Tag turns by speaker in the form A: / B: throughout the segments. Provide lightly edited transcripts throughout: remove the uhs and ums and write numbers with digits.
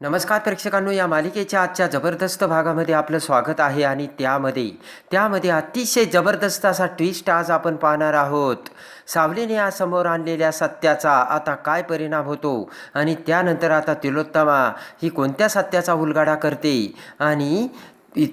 A: नमस्कार प्रेक्षकांनो, या मालिकेच्या आजच्या जबरदस्त भागामध्ये आपलं स्वागत आहे. आणि त्यामध्ये अतिशय जबरदस्त असा ट्विस्ट आज आपण पाहणार आहोत. सावलीने आज समोर आणलेल्या सत्याचा आता काय परिणाम होतो आणि त्यानंतर आता तिलोत्तमा ही कोणत्या सत्याचा उलगडा करते आणि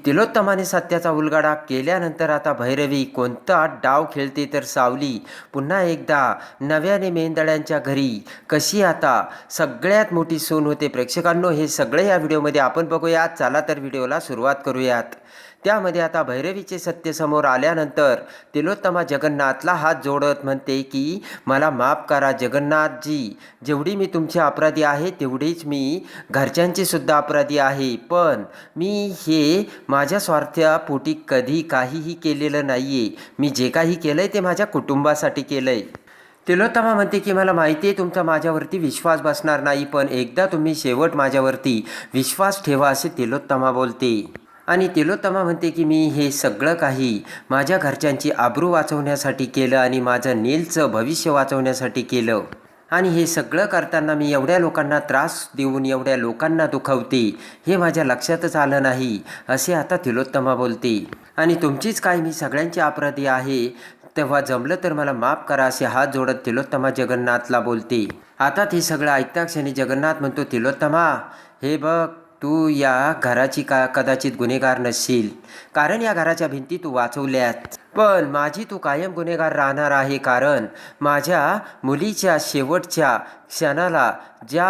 A: तिलोत्तमाने सत्याचा उलगडा केल्यानंतर आता भैरवी कोणता डाव खेळते, तर सावली पुन्हा एकदा नव्याने मेंदळ्यांच्या घरी कशी आता सगळ्यात मोठी सून होते. प्रेक्षकांनो, हे सगळे या व्हिडिओमध्ये आपण बघूयात. चला तर व्हिडिओला सुरुवात करूयात. त्यामध्ये आता भैरवीचे सत्य समोर आल्यानंतर तिलोत्तमा जगन्नाथला हात जोडत म्हणते की मला माफ करा जगन्नाथजी, जेवढी मी तुमची अपराधी आहे तेवढीच मी घरच्यांची सुद्धा अपराधी आहे. पण मी हे माझ्या स्वार्थापोटी कधी काहीही केलेलं नाही आहे. मी जे काही केलं आहे ते माझ्या कुटुंबासाठी केलं आहे. तिलोत्तमा म्हणते की मला माहिती आहे तुमचा माझ्यावरती विश्वास बसणार नाही, पण एकदा तुम्ही शेवट माझ्यावरती विश्वास ठेवा, असे तिलोत्तमा बोलते. आणि तिलोत्तमा म्हणते की मी हे सगळं काही माझ्या घरच्यांची आबरू वाचवण्यासाठी केलं आणि माझं नीलचं भविष्य वाचवण्यासाठी केलं. आणि हे सगळं करताना मी एवढ्या लोकांना त्रास देऊन एवढ्या लोकांना दुखवते हे माझ्या लक्षातच आलं नाही, असे आता तिलोत्तमा बोलते. आणि तुमचीच काय, मी सगळ्यांची अपराधी आहे, तेव्हा जमलं तर मला माफ करा, असे हात जोडत तिलोत्तमा जगन्नाथला बोलते. आता ते सगळं ऐकता क्षणी जगन्नाथ म्हणतो, तिलोत्तमा हे बघ, तू या घराची कदाचित गुन्हेगार नसशील, कारण या घराच्या भिंती तू वाचवल्यात, पण माझी तू कायम गुन्हेगार राहणार आहे. कारण माझ्या मुलीच्या शेवटच्या क्षणाला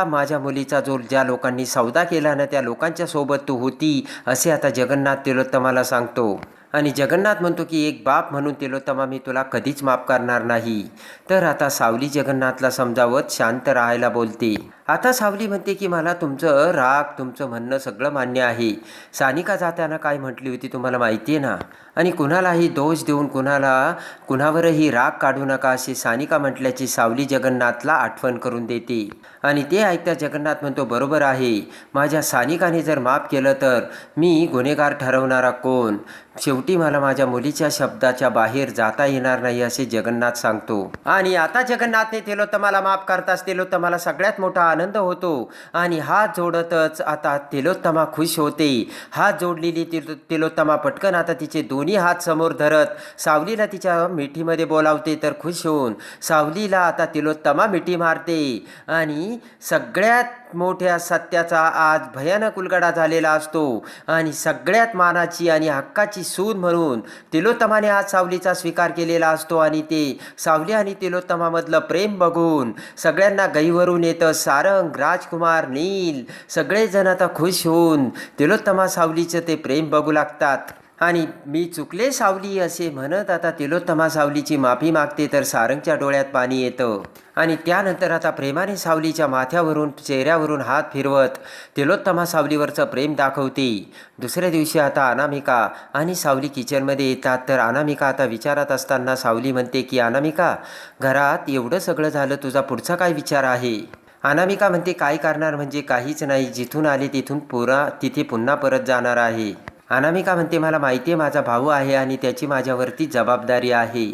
A: माझ्या मुलीचा ज्या लोकांनी सौदा केला ना, त्या लोकांच्या सोबत तू होती, असे आता जगन्नाथ तिलोत्तमाला सांगतो. आणि जगन्नाथ म्हणतो की एक बाप म्हणून तिलोत्तमा मी तुला कधीच माफ करणार नाही. तर आता सावली जगन्नाथला समजावत शांत राहायला बोलते. आता सावली म्हणते की मला तुमचं तुमचं म्हणणं सगळं मान्य आहे. सानिका जाताना काय म्हटली होती तुम्हाला माहिती आहे ना, आणि कुणालाही दोष देऊन कुणावरही राग काढू नका, असे सानिका म्हटल्याची सावली जगन्नाथला आठवण करून देते. आणि ते ऐकता जगन्नाथ म्हणतो, बरोबर आहे, माझ्या सानिकाने जर माफ केलं तर मी गुन्हेगार ठरवणारा कोण? शेवटी मला माझ्या मुलीच्या शब्दाच्या बाहेर जाता येणार नाही, असे जगन्नाथ सांगतो. आणि आता जगन्नाथने तिलोत्तमाला माफ करताच तिलोत्तमाला सगळ्यात मोठा आनंद होतो. आणि हात जोडतच आता तिलोत्तमा खुश होते. हात जोडलेली तिलोत्तमा पटकन आता तिचे दोन्ही हात समोर धरत सावलीला तिच्या मिठीमध्ये बोलावते. तर खुश होऊन सावलीला आता तिलोत्तमा मिठी मारते. आणि सगळ्यात मोठ्या सत्याचा आज भयानक उलगडा झालेला असतो. आणि सगळ्यात मानाची आणि हक्काची सून म्हणून तिलोत्तमाने आज सावलीचा स्वीकार केलेला असतो. आणि ते सावली आणि तिलोत्तमामधलं प्रेम बघून सगळ्यांना गहिवरून येतं. सारंग, राजकुमार, नील सगळेजण आता खुश होऊन तिलोत्तमा सावलीचं ते प्रेम बघू लागतात. आणि मी चुकले सावली असे म्हणत आता तिलोत्तमा सावलीची माफी मागते. तर सारंगच्या डोळ्यात पाणी येतं. आणि त्यानंतर आता प्रेमाने सावलीच्या माथ्यावरून चेहऱ्यावरून हात फिरवत तिलोत्तमा सावलीवरचं प्रेम दाखवते. दुसऱ्या दिवशी आता अनामिका आणि सावली किचनमध्ये येतात. तर अनामिका आता विचारात असताना सावली म्हणते की अनामिका, घरात एवढं सगळं झालं, तुझा पुढचा काय विचार आहे? अनामिका म्हणते, काय करणार म्हणजे काहीच नाही, जिथून आले तिथून तिथे पुन्हा परत जाणार आहे. अनामिका म्हणते, मला माहिती आहे माझा भाऊ आहे आणि त्याची माझ्यावरती जबाबदारी आहे.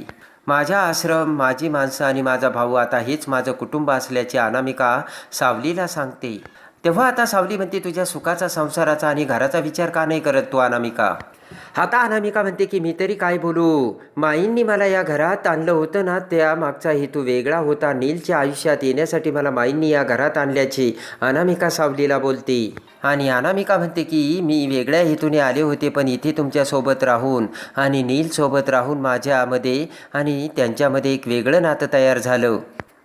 A: माझा आश्रम, माझी माणसं आणि माझा भाऊ, आता हेच माझं कुटुंब असल्याचे अनामिका सावलीला सांगते. तेव्हा आता सावली म्हणते, तुझ्या सुखाचा, संसाराचा आणि घराचा विचार का नाही करत तू अनामिका? आता अनामिका म्हणते की मी तरी काय बोलू, माईंनी मला या घरात आणलं होतं ना, त्या मागचा हेतू वेगळा होता. नीलच्या आयुष्यात येण्यासाठी मला माईंनी या घरात आणल्याची अनामिका सावलीला बोलते. आणि अनामिका म्हणते की मी वेगळ्या हेतूने आले होते, पण इथे तुमच्यासोबत राहून आणि नीलसोबत राहून माझ्यामध्ये आणि त्यांच्यामध्ये एक वेगळं नातं तयार झालं.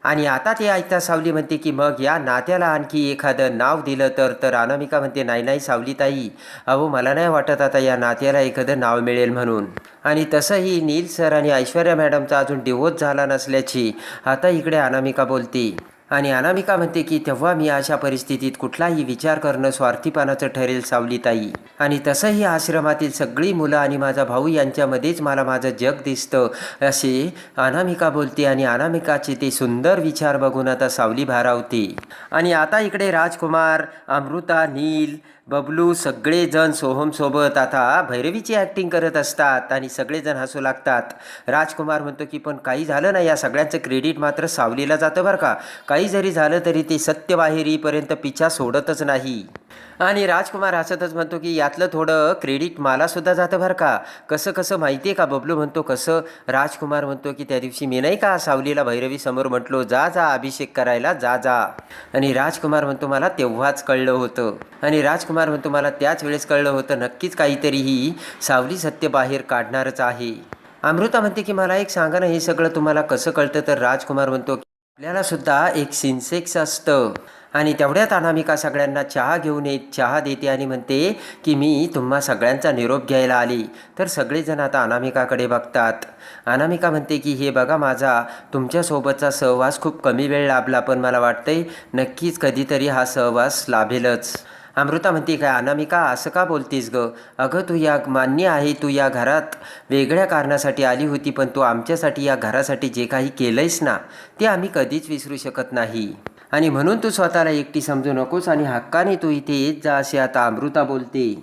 A: आणि आता ते ऐकता सावली म्हणते की मग या नात्याला आणखी एखादं नाव दिलं तर अनामिका म्हणते, नाही नाही सावलीताई, अहो मला नाही वाटत आता या नात्याला एखादं नाव मिळेल म्हणून. आणि तसंही नील सर आणि ऐश्वर्या मॅडमचा अजून डिवोर्स झाला नसल्याची आता इकडे अनामिका बोलते. आणि अनामिका म्हणते की तेव्हा मी अशा परिस्थितीत कुठलाही विचार करणं स्वार्थीपणाचं ठरेल सावलीताई. आणि तसंही आश्रमातील सगळी मुलं आणि माझा भाऊ यांच्यामध्येच मला माझं जग दिसतं, असे अनामिका बोलते. आणि अनामिकाचे ते सुंदर विचार बघून आता सावली भारावते. आणि आता इकडे राजकुमार, अमृता, नील, बबलू सगळेजण सोहमसोबत आता भैरवीची ॲक्टिंग करत असतात आणि सगळेजण हसू लागतात. राजकुमार म्हणतो की पण काही झालं ना, या सगळ्यांचं क्रेडिट मात्र सावलीला जातं बरं का. काही जरी झालं तरी ते सत्य बाहेर येईपर्यंत पिछा सोडतच नाही. आणि राजकुमार हसतच म्हणतो की यातलं थोडं क्रेडिट मलासुद्धा जातं बरं का. कसं कसं माहिती आहे का. बबलू म्हणतो कसं. राजकुमार म्हणतो की त्या दिवशी मी नाही का सावलीला भैरवी समोर म्हटलो जा जा अभिषेक करायला जा जा. आणि राजकुमार म्हणतो मला तेव्हाच कळलं होतं. आणि राजकुमार म्हणतो मला त्याच वेळेस कळलं होतं नक्कीच काहीतरी ही सावली सत्य बाहेर काढणारच आहे. अमृता म्हणते की मला एक सांगा ना हे सगळं तुम्हाला कसं कळतं. तर राजकुमार म्हणतो की आपल्याला सुद्धा एक सिन्सेक्स असतं. आणि तेवढ्यात अनामिका सगळ्यांना चहा घेऊन येत चहा देते आणि म्हणते की मी तुम्हा सगळ्यांचा निरोप घ्यायला आली. तर सगळेजण आता अनामिकाकडे बघतात. अनामिका म्हणते की हे बघा माझा तुमच्यासोबतचा सहवास खूप कमी वेळ लाभला पण मला वाटतंय नक्कीच कधीतरी हा सहवास लाभेलच. अमृता म्हणते काय अनामिका असं का बोलतेस ग. अगं तू या मान्य आहे तू या घरात वेगळ्या कारणासाठी आली होती पण तू आमच्यासाठी या घरासाठी जे काही केलंयस ना ते आम्ही कधीच विसरू शकत नाही. आणि म्हणून तू स्वतःला एकटी समजू नकोस आणि हक्काने तू इथे येत जा असे आता अमृता बोलते.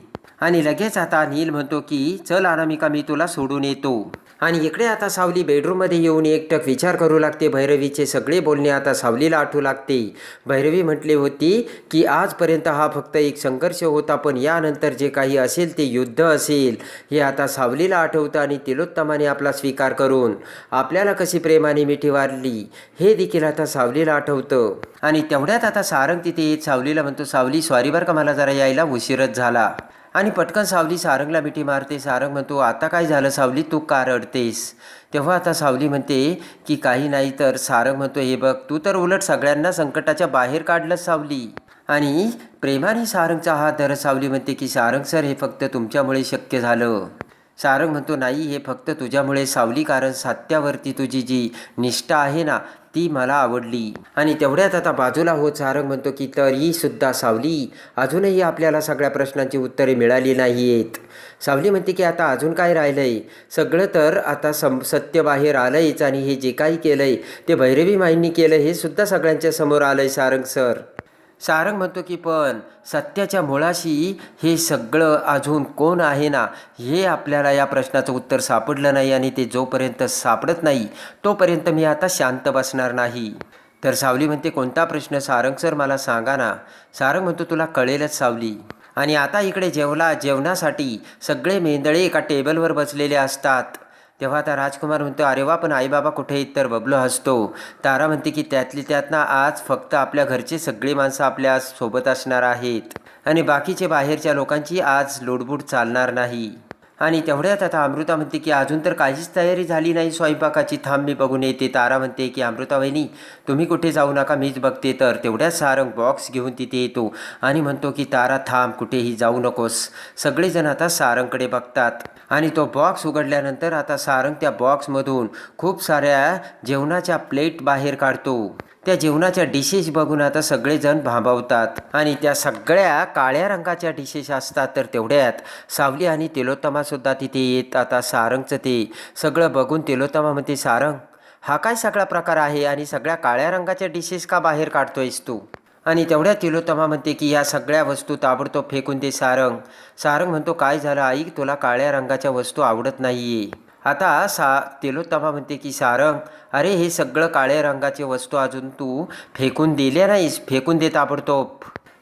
A: आणि लगेच आता नील म्हणतो की चल अनामिका मी तुला सोडून येतो. आणि इकडे आता सावली बेडरूममध्ये येऊन एकटक विचार करू लागते. भैरवीचे सगळे बोलणे आता सावलीला आठवू लागते. भैरवी म्हटली होती की आजपर्यंत हा फक्त एक संघर्ष होता पण यानंतर जे काही असेल ते युद्ध असेल हे आता सावलीला आठवतं. आणि तिलोत्तमाने आपला स्वीकार करून आपल्याला कशी प्रेमाने मिठी वारली हे देखील आता सावलीला आठवतं. आणि तेवढ्यात आता सारंग तिथे येत सावलीला म्हणतो सावली सॉरी बरं का मला जरा यायला उशीरच झाला. आणि पटकन सावली सारंगला मिठी मारते. सारंग म्हणतो आता काय झालं सावली तू का रडतेस. तेव्हा आता सावली म्हणते की काही नाही. तर सारंग म्हणतो हे बघ तू तर उलट सगळ्यांना संकटाच्या बाहेर काढलंस सावली. आणि प्रेमाने सारंगचा हात धरत सावली म्हणते की सारंग सर हे फक्त तुमच्यामुळे शक्य झालं. सारंग म्हणतो नाही हे फक्त तुझ्यामुळे सावली कारण सत्यावरती तुझी जी निष्ठा आहे ना ती मला आवडली. आणि तेवढ्यात आता बाजूला होत सारंग म्हणतो की तरी सुद्धा सावली अजूनही आपल्याला सगळ्या प्रश्नांची उत्तरे मिळाली नाही आहेत. सावली म्हणते की आता अजून काय राहिलंय. सगळं तर आता सत्य बाहेर आलंयच आणि हे जे काही केलंय ते भैरवी माईंनी केलं हे सुद्धा सगळ्यांच्या समोर आलंय सारंग सर. सारंग म्हणतो की पण सत्याच्या मुळाशी हे सगळं अजून कोण आहे ना हे आपल्याला या प्रश्नाचं उत्तर सापडलं नाही आणि ते जोपर्यंत सापडत नाही तोपर्यंत मी आता शांत बसणार नाही. तर सावली म्हणते कोणता प्रश्न सारंग सर मला सांगा ना. सारंग म्हणतो तुला कळेलच सावली. आणि आता इकडे जेवणासाठी सगळे मेंदळे एका टेबलवर बसलेले असतात. तेव्हा आता राजकुमार म्हणतो अरे वा पण आईबाबा कुठे आहेत. तर बबलू हसतो. तारा म्हणते की त्यातली त्यात ना आज फक्त आपल्या घरचे सगळी माणसं आपल्या सोबत असणार आहेत आणि बाकीचे बाहेरच्या लोकांची आज लुडबुड चालणार नाही. आणि तेवढ्यात आता अमृता म्हणते की अजून तर काहीच तयारी झाली नाही स्वयंपाकाची थांब मी बघून येते. तारा म्हणते की अमृता वहिनी तुम्ही कुठे जाऊ नका मीच बघते. तर तेवढ्यात सारंग बॉक्स घेऊन तिथे येतो आणि म्हणतो की तारा थांब कुठेही जाऊ नकोस. सगळेजण आता सारंगकडे बघतात. आणि तो बॉक्स उघडल्यानंतर आता सारंग त्या बॉक्समधून खूप साऱ्या जेवणाच्या प्लेट बाहेर काढतो. त्या जेवणाच्या डिशेस बघून आता सगळेजण भांबावतात आणि त्या सगळ्या काळ्या रंगाच्या डिशेस असतात. तर तेवढ्यात सावली आणि तिलोत्तमासुद्धा तिथे येत. आता सारंगचं ते सगळं बघून तिलोत्तमा म्हणते सारंग हा काय सगळा प्रकार आहे आणि सगळ्या काळ्या रंगाच्या डिशेस का बाहेर काढतोयस तू. आणि तेवढ्यात तिलोत्तमा म्हणते की या सगळ्या वस्तू ताबडतोब फेकून दे सारंग. सारंग म्हणतो काय झालं आई तुला काळ्या रंगाच्या वस्तू आवडत नाहीये. आता तिलोत्तमा म्हणते की सारंग अरे हे सगळं काळ्या रंगाचे वस्तू अजून तू फेकून दिल्या नाहीस फेकून दे ताबडतोब.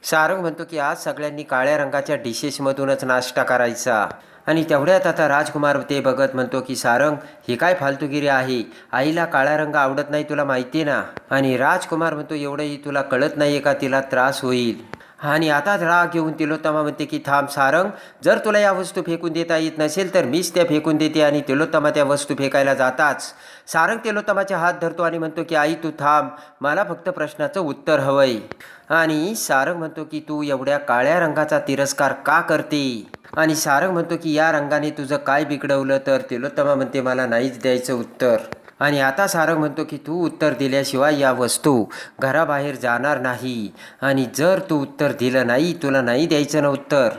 A: सारंग म्हणतो की आज सगळ्यांनी काळ्या रंगाच्या डिशेसमधूनच नाश्ता करायचा. आणि तेवढ्यात आता राजकुमार ते बघत म्हणतो की सारंग ही काय फालतूगिरी आहे. आईला काळा रंग आवडत नाही तुला माहिती आहे ना. आणि राजकुमार म्हणतो एवढंही तुला कळत नाही का तिला त्रास होईल. आणि आता राग घेऊन तिलोत्तमा म्हणते की थांब सारंग जर तुला या वस्तू फेकून देता येत नसेल तर मीच त्या फेकून देते. आणि तिलोत्तमा त्या वस्तू फेकायला जाताच सारंग तिलोत्तमाचे हात धरतो आणि म्हणतो की आई तू थांब मला फक्त प्रश्नाचं उत्तर हवंय. आणि सारंग म्हणतो की तू एवढ्या काळ्या रंगाचा तिरस्कार का करते. आणि सारंग म्हणतो की या रंगाने तुझं काय बिघडवलं. तर तिलोत्तमा म्हणते मला नाहीच द्यायचं उत्तर. आणि आता सारंग म्हणतो की तू उत्तर दिल्याशिवाय या वस्तू घराबाहेर जाणार नाही आणि जर तू उत्तर दिलं नाही तुला नाही द्यायचं ना उत्तर.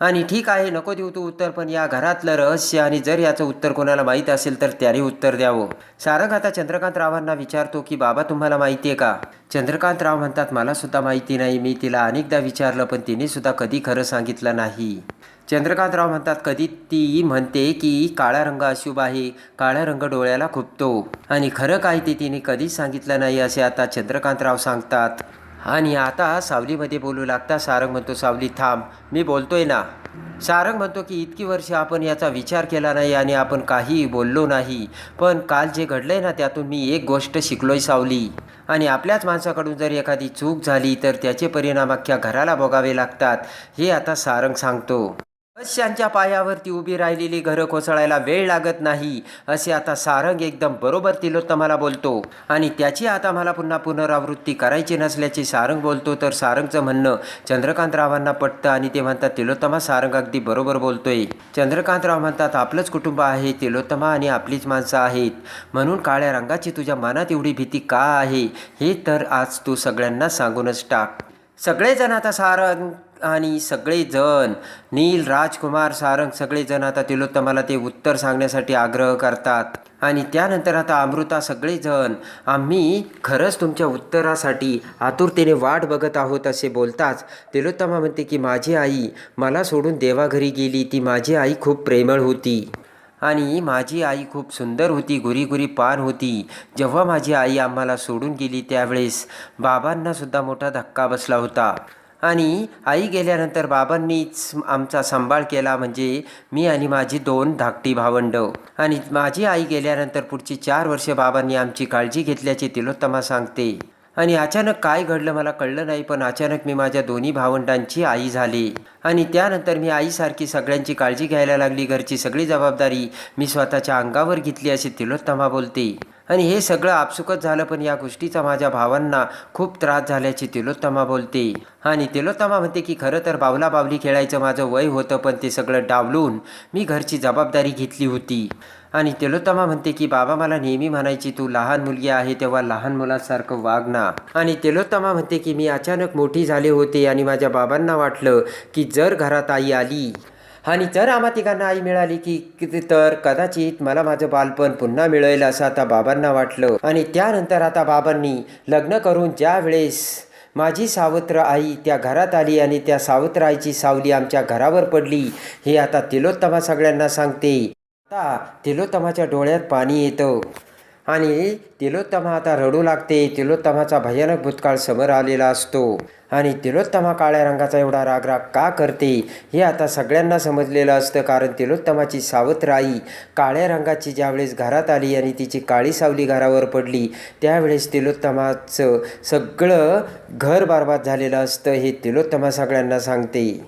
A: आणि ठीक आहे नको देऊ तू उत्तर पण या घरातलं रहस्य आणि जर याचं उत्तर कोणाला माहीत असेल तर त्याने उत्तर द्यावं. सारंग आता चंद्रकांतरावांना विचारतो की बाबा तुम्हाला माहिती आहे का. चंद्रकांतराव म्हणतात मला सुद्धा माहिती नाही. मी तिला अनेकदा विचारलं पण तिने सुद्धा कधी खरं सांगितलं नाही. चंद्रकांतराव म्हणतात कधी ती म्हणते की काळा रंग अशुभ आहे काळा रंग डोळ्याला खुपतो आणि खरं काय ते तिने कधीच सांगितलं नाही असे आता चंद्रकांतराव सांगतात. आणि आता सावलीमध्ये बोलू लागता. सारंग म्हणतो, सावली थांब, मी बोलतोय ना. सारंग म्हणतो की इतकी वर्ष आपण याचा विचार केला नाही आणि आपण काहीही बोललो नाही, पण काल जे घडलंय ना त्यातून मी एक गोष्ट शिकलोय सावली. आणि आपल्याच माणसाकडून जर एखादी चूक झाली तर त्याचे परिणाम अख्ख्या घराला भोगावे लागतात, हे आता सारंग सांगतो. वर्षांच्या पायावरती उभी राहिलेली घरं कोसळायला वेळ लागत नाही, असे आता सारंग एकदम बरोबर तिलोत्तमाला बोलतो. आणि त्याची आता मला पुन्हा पुनरावृत्ती करायची नसल्याचे सारंग बोलतो. तर सारंगचं म्हणणं चंद्रकांतरावांना पटतं आणि ते म्हणतात, तिलोत्तमा सारंग अगदी बरोबर बोलतोय. चंद्रकांतराव म्हणतात, आपलंच कुटुंब आहे तिलोत्तमा आणि आपलीच माणसं आहेत, म्हणून काळ्या रंगाची तुझ्या मनात एवढी भीती का आहे हे तर आज तू सगळ्यांना सांगूनच टाक. सगळेजण आता सारंग आणि सगळेजण नील, राजकुमार, सारंग सगळेजण आता तिलोत्तमाला ते उत्तर सांगण्यासाठी आग्रह करतात. आणि त्यानंतर आता अमृता सगळेजण आम्ही खरंच तुमच्या उत्तरासाठी आतुरतेने वाट बघत आहोत असे बोलताच तिलोत्तमा म्हणते की माझी आई मला सोडून देवाघरी गेली. ती माझी आई खूप प्रेमळ होती आणि माझी आई खूप सुंदर होती, गुरी पान होती. जेव्हा माझी आई आम्हाला सोडून गेली त्यावेळेस बाबांनासुद्धा मोठा धक्का बसला होता. आणि आई गेल्यानंतर बाबांनीच आमचा सांभाळ केला, म्हणजे मी आणि माझी 2 धाकटी भावंडं. आणि माझी आई गेल्यानंतर पुढची 4 वर्षे बाबांनी आमची काळजी घेतल्याचे तिलोत्तमा सांगते. आणि अचानक काय घडलं मला कळलं नाही, पण अचानक मी माझ्या दोन्ही भावंडांची आई झाली. आणि त्यानंतर मी आईसारखी सगळ्यांची काळजी घ्यायला लागली. घरची सगळी जबाबदारी मी स्वतःच्या अंगावर घेतली असे तिलोत्तमा बोलते. आणि हे सगळं आपसुकच झालं, पण या गोष्टीचा माझ्या भावांना खूप त्रास झाल्याची तिलोत्तमा बोलते. आणि तिलोत्तमा म्हणते की खरं तर बावली खेळायचं माझं वय होतं, पण ते सगळं डावलून मी घरची जबाबदारी घेतली होती. आणि तिलोत्तमा म्हणते की बाबा मला नेहमी म्हणायची, तू लहान मुलगी आहे तेव्हा लहान मुलासारखं वाग ना. आणि तिलोत्तमा म्हणते की मी अचानक मोठी झाले होते आणि माझ्या बाबांना वाटलं की जर घरात आई आली आणि जर आम्हा तिघांना आई मिळाली की तर कदाचित मला माझं बालपण पुन्हा मिळेल असं आता बाबांना वाटलं. आणि त्यानंतर आता बाबांनी लग्न करून ज्या वेळेस माझी सावत्र आई त्या घरात आली आणि त्या सावत्र आईची सावली आमच्या घरावर पडली, हे आता तिलोत्तमा सगळ्यांना सांगते. आता तिलोत्तमाच्या डोळ्यात पाणी येतं आणि तिलोत्तमा आता रडू लागते. तिलोत्तमाचा भयानक भूतकाळ समोर आलेला असतो. आणि तिलोत्तमा काळ्या रंगाचा एवढा राग का करते हे आता सगळ्यांना समजलेलं असतं, कारण तिलोत्तमाची सावत्र आई काळ्या रंगाची ज्यावेळेस घरात आली आणि तिची काळी सावली घरावर पडली त्यावेळेस तिलोत्तमाचं सगळं घर बरबाद झालेलं असतं, हे तिलोत्तमा सगळ्यांना सांगते.